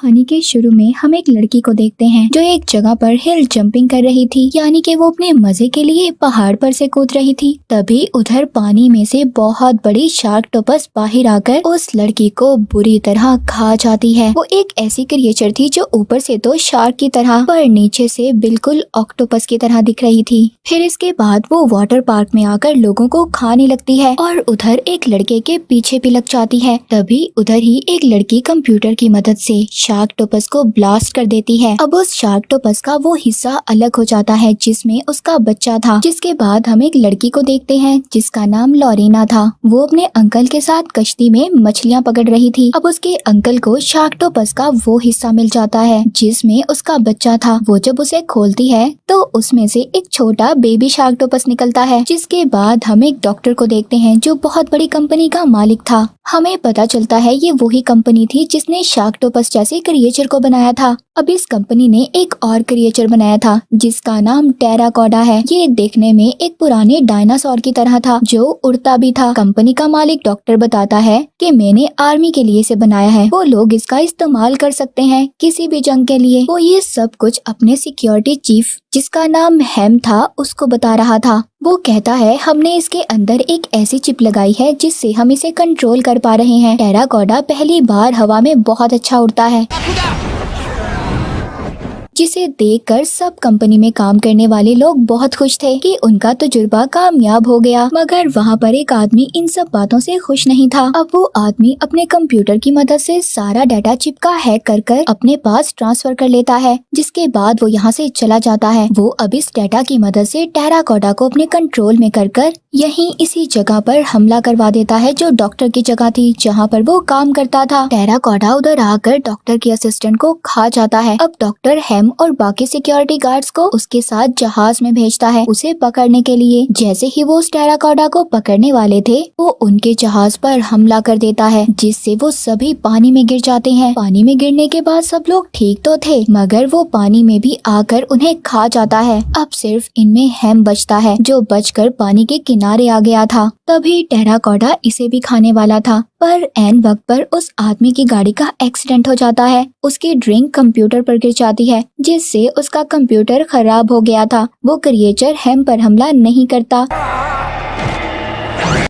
कहानी के शुरू में हम एक लड़की को देखते हैं जो एक जगह पर हिल जंपिंग कर रही थी, यानी कि वो अपने मजे के लिए पहाड़ पर से कूद रही थी। तभी उधर पानी में से बहुत बड़ी शार्कटोपस बाहर आकर उस लड़की को बुरी तरह खा जाती है। वो एक ऐसी क्रिएचर थी जो ऊपर से तो शार्क की तरह पर नीचे से बिल्कुल ऑक्टोपस की तरह दिख रही थी। फिर इसके बाद वो वाटर पार्क में आकर लोगों को खाने लगती है और उधर एक लड़के के पीछे भी लग जाती है। तभी उधर ही एक लड़की कंप्यूटर की मदद से शार्कटोपस को ब्लास्ट कर देती है। अब उस शार्कटोपस का वो हिस्सा अलग हो जाता है जिसमें उसका बच्चा था। जिसके बाद हम एक लड़की को देखते हैं जिसका नाम लॉरीना था। वो अपने अंकल के साथ कश्ती में मछलियाँ पकड़ रही थी। अब उसके अंकल को शार्कटोपस का वो हिस्सा मिल जाता है जिसमें उसका बच्चा था। वो जब उसे खोलती है तो उसमें से एक छोटा बेबी शार्कटोपस निकलता है। जिसके बाद हम एक डॉक्टर को देखते हैं जो बहुत बड़ी कंपनी का मालिक था। हमें पता चलता है ये वही कंपनी थी जिसने शार्कटोपस जैसे क्रिएचर को बनाया था। अब इस कंपनी ने एक और क्रिएचर बनाया था जिसका नाम टेराकोडा है। ये देखने में एक पुराने डायनासोर की तरह था जो उड़ता भी था। कंपनी का मालिक डॉक्टर बताता है कि मैंने आर्मी के लिए इसे बनाया है, वो लोग इसका इस्तेमाल कर सकते हैं किसी भी जंग के लिए। वो ये सब कुछ अपने सिक्योरिटी चीफ जिसका नाम हेम था उसको बता रहा था। वो कहता है हमने इसके अंदर एक ऐसी चिप लगाई है जिससे हम इसे कंट्रोल कर पा रहे हैं। टेराकोडा पहली बार हवा में बहुत अच्छा उड़ता है, जिसे देखकर सब कंपनी में काम करने वाले लोग बहुत खुश थे कि उनका तजुर्बा कामयाब हो गया। मगर वहाँ पर एक आदमी इन सब बातों से खुश नहीं था। अब वो आदमी अपने कंप्यूटर की मदद से सारा डाटा चिप का हैक कर अपने पास ट्रांसफर कर लेता है। जिसके बाद वो यहाँ से चला जाता है। वो अब इस डाटा की मदद से टेराकोडा को अपने कंट्रोल में कर यहीं इसी जगह पर हमला करवा देता है जो डॉक्टर की जगह थी जहाँ पर वो काम करता था। टेराकोडा उधर आकर डॉक्टर के असिस्टेंट को खा जाता है। अब डॉक्टर हेम और बाकी सिक्योरिटी गार्ड्स को उसके साथ जहाज में भेजता है उसे पकड़ने के लिए। जैसे ही वो उस टेराकोडा को पकड़ने वाले थे वो उनके जहाज पर हमला कर देता है जिससे वो सभी पानी में गिर जाते हैं। पानी में गिरने के बाद सब लोग ठीक तो थे मगर वो पानी में भी आकर उन्हें खा जाता है। अब सिर्फ इनमें हेम बचता है जो बचकर पानी के किनारे आ गया था। तभी टेराकोडा इसे भी खाने वाला था पर ऐन वक्त पर उस आदमी की गाड़ी का एक्सीडेंट हो जाता है। उसकी ड्रिंक कंप्यूटर पर गिर जाती है जिससे उसका कंप्यूटर खराब हो गया था। वो क्रिएचर हेम पर हमला नहीं करता।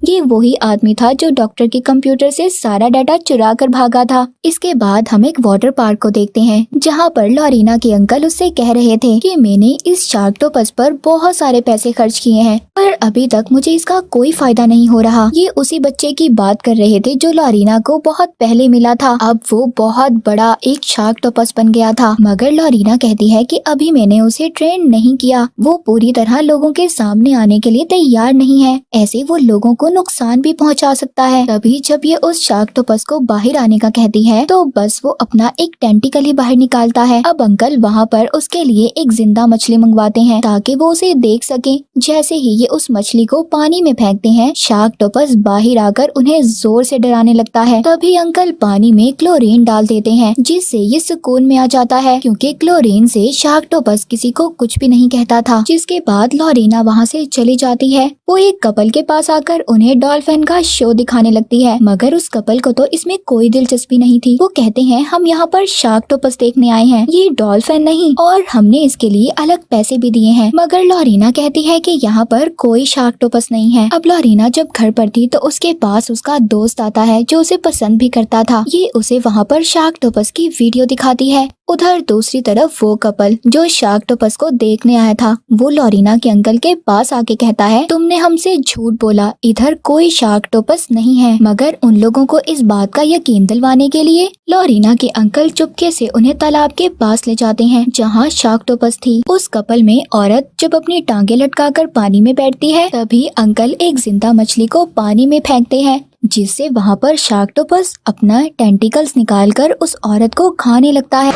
ये वही आदमी था जो डॉक्टर के कंप्यूटर से सारा डाटा चुरा कर भागा था। इसके बाद हम एक वाटर पार्क को देखते हैं जहाँ पर लॉरीना के अंकल उससे कह रहे थे कि मैंने इस शार्कटोपस पर बहुत सारे पैसे खर्च किए हैं पर अभी तक मुझे इसका कोई फायदा नहीं हो रहा। ये उसी बच्चे की बात कर रहे थे जो लॉरीना को बहुत पहले मिला था। अब वो बहुत बड़ा एक शार्कटोपस बन गया था मगर लॉरीना कहती है कि अभी मैंने उसे ट्रेन नहीं किया, वो पूरी तरह लोगों के सामने आने के लिए तैयार नहीं है। ऐसे वो लोगों को नुकसान भी पहुंचा सकता है। तभी जब ये उस शार्कटोपस को बाहर आने का कहती है तो बस वो अपना एक टेंटिकल ही बाहर निकालता है। अब अंकल वहाँ पर उसके लिए एक जिंदा मछली मंगवाते हैं ताकि वो उसे देख सके। जैसे ही ये उस मछली को पानी में फेंकते हैं शार्कटोपस बाहर आकर उन्हें जोर से डराने लगता है। तभी अंकल पानी में क्लोरीन डाल देते हैं जिससे ये सुकून में आ जाता है क्योंकि क्लोरीन से शार्कटोपस किसी को कुछ भी नहीं कहता था। जिसके बाद लॉरीना वहाँ से चली जाती है। वो एक कपल के पास आकर उन्हें डॉल्फिन का शो दिखाने लगती है मगर उस कपल को तो इसमें कोई दिलचस्पी नहीं थी। वो कहते हैं हम यहाँ पर शार्कटोपस देखने आए हैं, ये डॉल्फिन नहीं, और हमने इसके लिए अलग पैसे भी दिए हैं। मगर लॉरीना कहती है कि यहाँ पर कोई शार्कटोपस नहीं है। अब लॉरीना जब घर पर थी तो उसके पास उसका दोस्त आता है जो उसे पसंद भी करता था। ये उसे वहाँ पर शार्कटोपस की वीडियो दिखाती है। उधर दूसरी तरफ वो कपल जो शार्कटोपस को देखने आया था वो लॉरीना के अंकल के पास आके कहता है तुमने हमसे झूठ बोला, इधर कोई शार्कटोपस नहीं है। मगर उन लोगों को इस बात का यकीन दिलवाने के लिए लॉरीना के अंकल चुपके से उन्हें तालाब के पास ले जाते हैं जहाँ शार्कटोपस थी। उस कपल में औरत जब अपनी टांगे लटकाकर पानी में बैठती है तभी अंकल एक जिंदा मछली को पानी में फेंकते हैं जिससे वहाँ पर शार्कटोपस अपना टेंटिकल्स निकालकर उस औरत को खाने लगता है।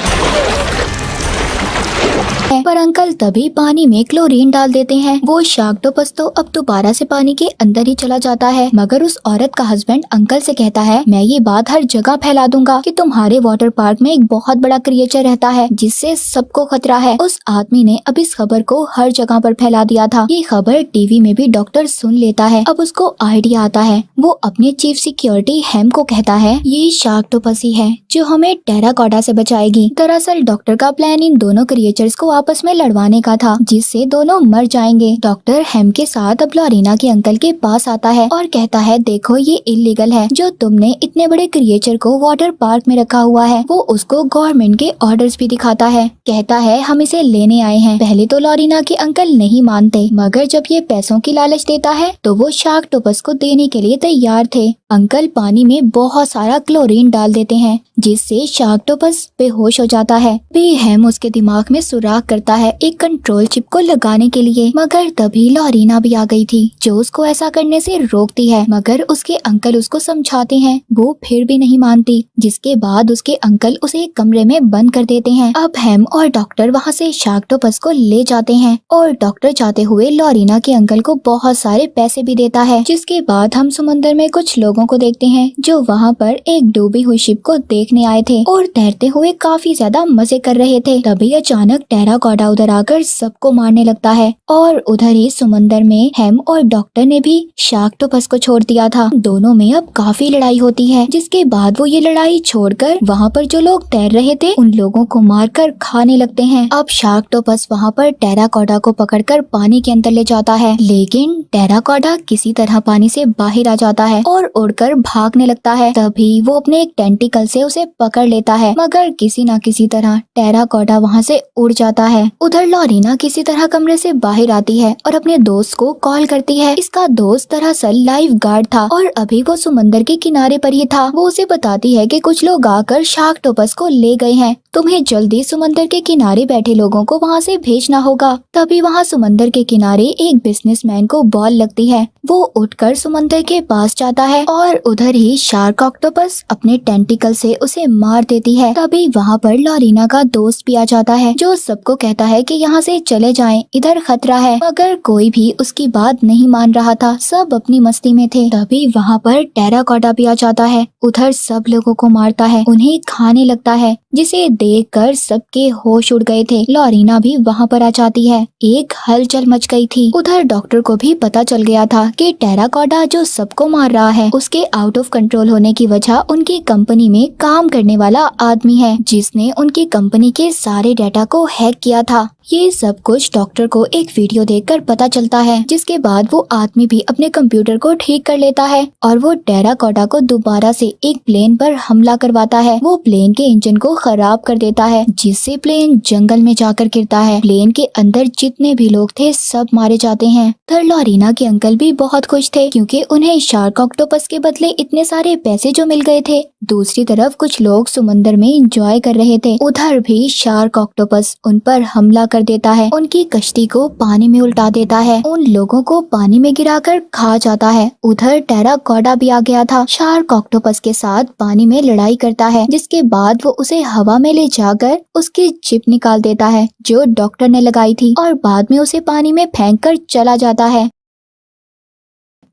पर अंकल तभी पानी में क्लोरीन डाल देते हैं। वो शार्कटोपस तो अब दोबारा से पानी के अंदर ही चला जाता है, मगर उस औरत का हस्बैंड अंकल से कहता है, मैं ये बात हर जगह फैला दूंगा कि तुम्हारे वाटर पार्क में एक बहुत बड़ा क्रिएचर रहता है जिससे सबको खतरा है। उस आदमी ने अब इस खबर को हर जगह पर फैला दिया था। ये खबर टीवी में भी डॉक्टर सुन लेता है। अब उसको आइडिया आता है। वो अपने चीफ सिक्योरिटी हेम को कहता है, ये शार्कटोपस ही है जो हमें टेराकोटा से बचाएगी। दरअसल डॉक्टर का प्लान इन दोनों क्रिएचर्स को आपस में लड़वाने का था, जिससे दोनों मर जाएंगे। डॉक्टर हेम के साथ अब लॉरीना के अंकल के पास आता है और कहता है, देखो ये इलीगल है जो तुमने इतने बड़े क्रिएचर को वाटर पार्क में रखा हुआ है। वो उसको गवर्नमेंट के ऑर्डर्स भी दिखाता है। कहता है, हम इसे लेने आए हैं। पहले तो लॉरीना के अंकल नहीं मानते, मगर जब ये पैसों की लालच देता है तो वो शार्कटोपस को देने के लिए तैयार थे। अंकल पानी में बहुत सारा क्लोरीन डाल देते हैं, जिससे शार्कटोपस बेहोश हो जाता है। हेम उसके दिमाग में सुराख करता है एक कंट्रोल चिप को लगाने के लिए, मगर तभी लॉरीना भी आ गई थी जो उसको ऐसा करने से रोकती है। मगर उसके अंकल उसको समझाते हैं, वो फिर भी नहीं मानती, जिसके बाद उसके अंकल उसे एक कमरे में बंद कर देते हैं। अब हेम और डॉक्टर वहाँ से शार्कटोपस को ले जाते हैं और डॉक्टर जाते हुए लॉरीना के अंकल को बहुत सारे पैसे भी देता है। जिसके बाद हम समुद्र में कुछ लोगों को देखते हैं जो वहाँ पर एक डूबी हुई शिप को देखने आए थे और तैरते हुए काफी ज्यादा मजे कर रहे थे। तभी अचानक टेराकोटा उधर आकर सबको मारने लगता है और उधर ही समुद्र में हेम और डॉक्टर ने भी शार्कटोपस को छोड़ दिया था। दोनों में अब काफी लड़ाई होती है, जिसके बाद वो ये लड़ाई छोड़कर वहाँ पर जो लोग तैर रहे थे उन लोगों को मारकर खाने लगते हैं। अब शार्कटोपस वहाँ पर टेराकोटा को पकड़कर पानी के अंदर ले जाता है, लेकिन टेराकोटा किसी तरह पानी से बाहर आ जाता है और उड़कर भागने लगता है। तभी वो अपने एक टेंटिकल से उसे पकड़ लेता है, मगर किसी न किसी तरह टेराकोटा वहाँ से उड़ जाता है। उधर लॉरीना किसी तरह कमरे से बाहर आती है और अपने दोस्त को कॉल करती है। इसका दोस्त दरअसल लाइफ गार्ड था और अभी वो समुद्र के किनारे पर ही था। वो उसे बताती है कि कुछ लोग आकर शार्कटोपस को ले गए हैं, तुम्हें जल्दी समुद्र के किनारे बैठे लोगों को वहाँ से भेजना होगा। तभी वहाँ समुद्र के किनारे एक बिजनेसमैन को बॉल लगती है। वो उठकर समुद्र के पास जाता है और उधर ही शार्क ऑक्टोपस अपने टेंटिकल से उसे मार देती है। तभी वहाँ पर लॉरीना का दोस्त भी आ जाता है जो सबको कहता है कि यहाँ से चले जाएं, इधर खतरा है, मगर कोई भी उसकी बात नहीं मान रहा था। सब अपनी मस्ती में थे। तभी वहाँ पर टेराकोटा भी आ जाता है। उधर सब लोगों को मारता है, उन्हें खाने लगता है, जिसे देखकर सबके होश उड़ गए थे। लॉरीना भी वहाँ पर आ जाती है। एक हलचल मच गई थी। उधर डॉक्टर को भी पता चल गया था कि टेराकोटा जो सबको मार रहा है उसके आउट ऑफ कंट्रोल होने की वजह उनकी कंपनी में काम करने वाला आदमी है, जिसने उनकी कंपनी के सारे डाटा को हैक किया था। ये सब कुछ डॉक्टर को एक वीडियो देखकर पता चलता है, जिसके बाद वो आदमी भी अपने कंप्यूटर को ठीक कर लेता है और वो टेराकोटा को दोबारा से एक प्लेन पर हमला करवाता है। वो प्लेन के इंजन को खराब कर देता है, जिससे प्लेन जंगल में जाकर गिरता है। प्लेन के अंदर जितने भी लोग थे सब मारे जाते हैं। तर लॉरीना के अंकल भी बहुत खुश थे क्योंकि उन्हें शार्क ऑक्टोपस के बदले इतने सारे पैसे जो मिल गए थे। दूसरी तरफ कुछ लोग समुद्र में एंजॉय कर रहे थे। उधर भी शार्क ऑक्टोपस उन पर हमला कर देता है, उनकी कश्ती को पानी में उल्टा देता है, उन लोगों को पानी में गिराकर खा जाता है। उधर टेराकोटा भी आ गया था, शार्क ऑक्टोपस के साथ पानी में लड़ाई करता है, जिसके बाद वो उसे हवा में ले जाकर उसकी चिप निकाल देता है जो डॉक्टर ने लगाई थी और बाद में उसे पानी में फेंककर चला जाता है।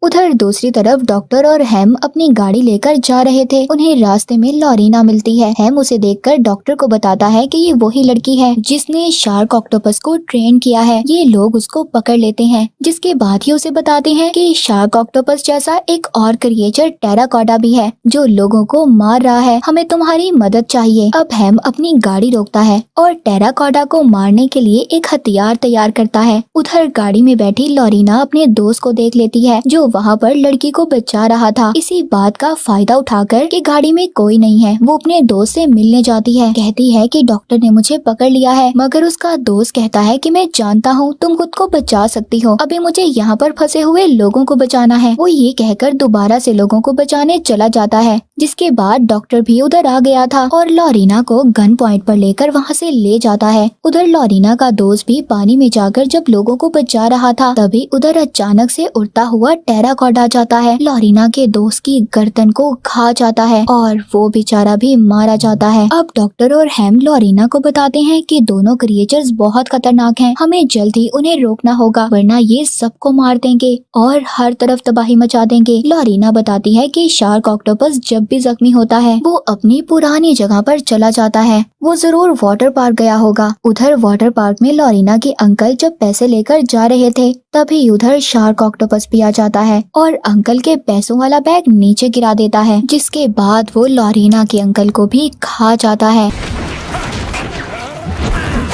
उधर दूसरी तरफ डॉक्टर और हेम अपनी गाड़ी लेकर जा रहे थे। उन्हें रास्ते में लॉरीना मिलती है। हेम उसे देखकर डॉक्टर को बताता है कि ये वही लड़की है जिसने शार्क ऑक्टोपस को ट्रेन किया है। ये लोग उसको पकड़ लेते हैं, जिसके बाद ही उसे बताते हैं कि शार्क ऑक्टोपस जैसा एक और क्रिएचर टेराकोटा भी है जो लोगों को मार रहा है, हमें तुम्हारी मदद चाहिए। अब हेम अपनी गाड़ी रोकता है और टेराकोटा को मारने के लिए एक हथियार तैयार करता है। उधर गाड़ी में बैठी लॉरीना अपने दोस्त को देख लेती है जो वहाँ पर लड़की को बचा रहा था। इसी बात का फायदा उठाकर कि गाड़ी में कोई नहीं है, वो अपने दोस्त से मिलने जाती है। कहती है कि डॉक्टर ने मुझे पकड़ लिया है, मगर उसका दोस्त कहता है कि मैं जानता हूँ तुम खुद को बचा सकती हो, अभी मुझे यहाँ पर फंसे हुए लोगों को बचाना है। वो ये कहकर दोबारा से लोगों को बचाने चला जाता है, जिसके बाद डॉक्टर भी उधर आ गया था और लॉरीना को गन पॉइंट पर लेकर वहाँ से ले जाता है। उधर लॉरीना का दोस्त भी पानी में जाकर जब लोगों को बचा रहा था, तभी उधर अचानक से उड़ता हुआ टेराकोडा जाता है, लॉरीना के दोस्त की गर्दन को खा जाता है और वो बेचारा भी मारा जाता है। अब डॉक्टर और हेम लॉरीना को बताते हैं कि दोनों क्रिएचर्स बहुत खतरनाक हैं, हमें जल्द ही उन्हें रोकना होगा वरना ये सबको मार देंगे और हर तरफ तबाही मचा देंगे। लॉरीना बताती है कि शार्क ऑक्टोपस जब भी जख्मी होता है वो अपनी पुरानी जगह पर चला जाता है, वो जरूर वाटर पार्क गया होगा। उधर वाटर पार्क में लॉरीना के अंकल जब पैसे लेकर जा रहे थे तभी उधर शार्क ऑक्टोपस भी आ जाता है और अंकल के पैसों वाला बैग नीचे गिरा देता है, जिसके बाद वो लॉरीना के अंकल को भी खा जाता है।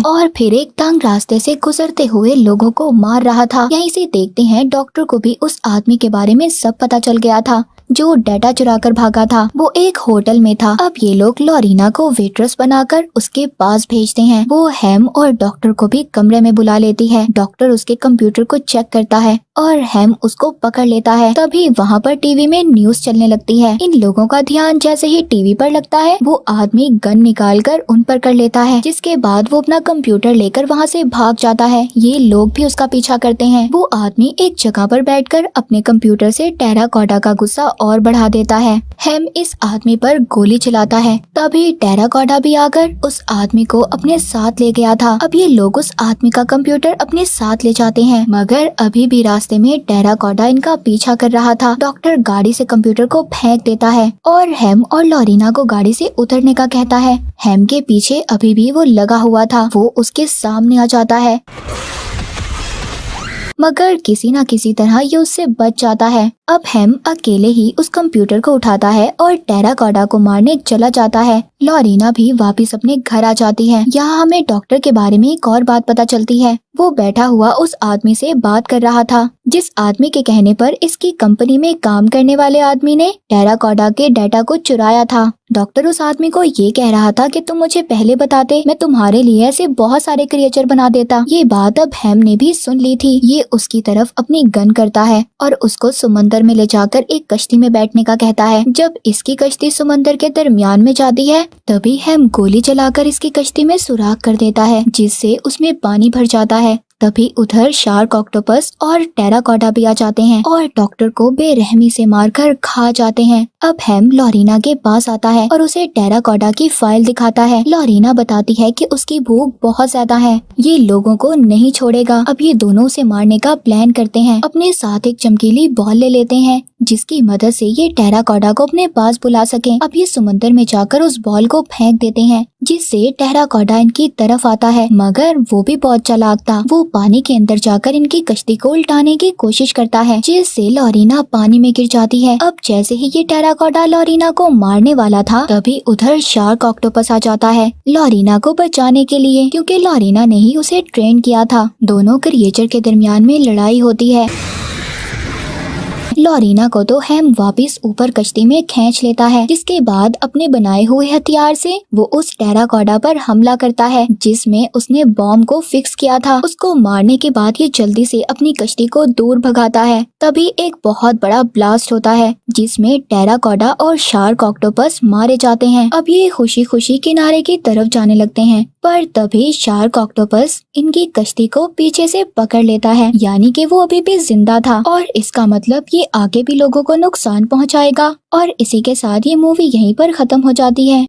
और फिर एक तंग रास्ते से गुजरते हुए लोगों को मार रहा था। यहीं से देखते हैं डॉक्टर को भी उस आदमी के बारे में सब पता चल गया था जो डाटा चुरा कर भागा था। वो एक होटल में था। अब ये लोग लॉरीना को वेट्रेस बनाकर उसके पास भेजते हैं। वो हेम और डॉक्टर को भी कमरे में बुला लेती है। डॉक्टर उसके कंप्यूटर को चेक करता है और हेम उसको पकड़ लेता है। तभी वहाँ पर टीवी में न्यूज चलने लगती है। इन लोगों का ध्यान जैसे ही टीवी पर लगता है वो आदमी गन निकाल कर उन पर कर लेता है, जिसके बाद वो अपना कंप्यूटर लेकर वहाँ से भाग जाता है। ये लोग भी उसका पीछा करते हैं। वो आदमी एक जगह पर बैठकर अपने कंप्यूटर से टेराकोडा का गुस्सा और बढ़ा देता है। हेम इस आदमी पर गोली चलाता है। तभी टेराकोडा भी आकर उस आदमी को अपने साथ ले गया था। अब ये लोग उस आदमी का कंप्यूटर अपने साथ ले जाते हैं, मगर अभी भी रास्ते में टेराकोडा इनका पीछा कर रहा था। डॉक्टर गाड़ी से कंप्यूटर को फेंक देता है और हेम और लॉरीना को गाड़ी से उतरने का कहता है। हेम के पीछे अभी भी वो लगा हुआ था। वो उसके सामने आ जाता है, मगर किसी न किसी तरह ये उससे बच जाता है। अब हेम अकेले ही उस कंप्यूटर को उठाता है और टेराकोडा को मारने चला जाता है। लॉरीना भी वापस अपने घर आ जाती है। यहाँ हमें डॉक्टर के बारे में एक और बात पता चलती है। वो बैठा हुआ उस आदमी से बात कर रहा था, जिस आदमी के कहने पर इसकी कंपनी में काम करने वाले आदमी ने टेराकोडा के डाटा को चुराया था। डॉक्टर उस आदमी को ये कह रहा था कि तुम मुझे पहले बताते, मैं तुम्हारे लिए ऐसे बहुत सारे क्रिएचर बना देता। ये बात अब हेम ने भी सुन ली थी। ये उसकी तरफ अपनी गन करता है और उसको समंदर में ले जाकर एक कश्ती में बैठने का कहता है। जब इसकी कश्ती समंदर के दरमियान में जाती है तभी हेम गोली चलाकर इसकी कश्ती में सुराख कर देता है, जिससे उसमें पानी भर जाता है। तभी उधर शार्क ऑक्टोपस और टेराकोडा भी आ जाते हैं और डॉक्टर को बेरहमी से मारकर खा जाते हैं। अब हेम लॉरीना के पास आता है और उसे टेराकोडा की फाइल दिखाता है। लॉरीना बताती है कि उसकी भूख बहुत ज्यादा है, ये लोगों को नहीं छोड़ेगा। अब ये दोनों उसे मारने का प्लान करते हैं। अपने साथ एक चमकीली बॉल ले लेते हैं जिसकी मदद से ये टेराकोडा को अपने पास बुला सके। अब ये समंदर में जाकर उस बॉल को फेंक देते हैं, जिससे टेराकोडा इनकी तरफ आता है, मगर वो भी बहुत चालाक था। वो पानी के अंदर जाकर इनकी कश्ती को उल्टाने की कोशिश करता है, जिससे लॉरीना पानी में गिर जाती है। अब जैसे ही ये टेराकोडा लॉरीना को मारने वाला था तभी उधर शार्क ऑक्टोपस आ जाता है लॉरीना को बचाने के लिए, क्योंकि लॉरीना ने ही उसे ट्रेन किया था। दोनों क्रिएचर के दरमियान में लड़ाई होती है। लॉरीना को तो हेम वापस ऊपर कश्ती में खींच लेता है, जिसके बाद अपने बनाए हुए हथियार से वो उस टेराकोडा पर हमला करता है जिसमें उसने बॉम्ब को फिक्स किया था। उसको मारने के बाद ये जल्दी से अपनी कश्ती को दूर भगाता है। तभी एक बहुत बड़ा ब्लास्ट होता है जिसमें टेराकोडा और शार्क ऑक्टोपस मारे जाते हैं। अब ये खुशी खुशी किनारे की तरफ जाने लगते हैं, पर तभी शार्क ऑक्टोपस इनकी कश्ती को पीछे से पकड़ लेता है, यानी कि वो अभी भी जिंदा था और इसका मतलब ये आगे भी लोगों को नुकसान पहुंचाएगा। और इसी के साथ ये मूवी यहीं पर खत्म हो जाती है।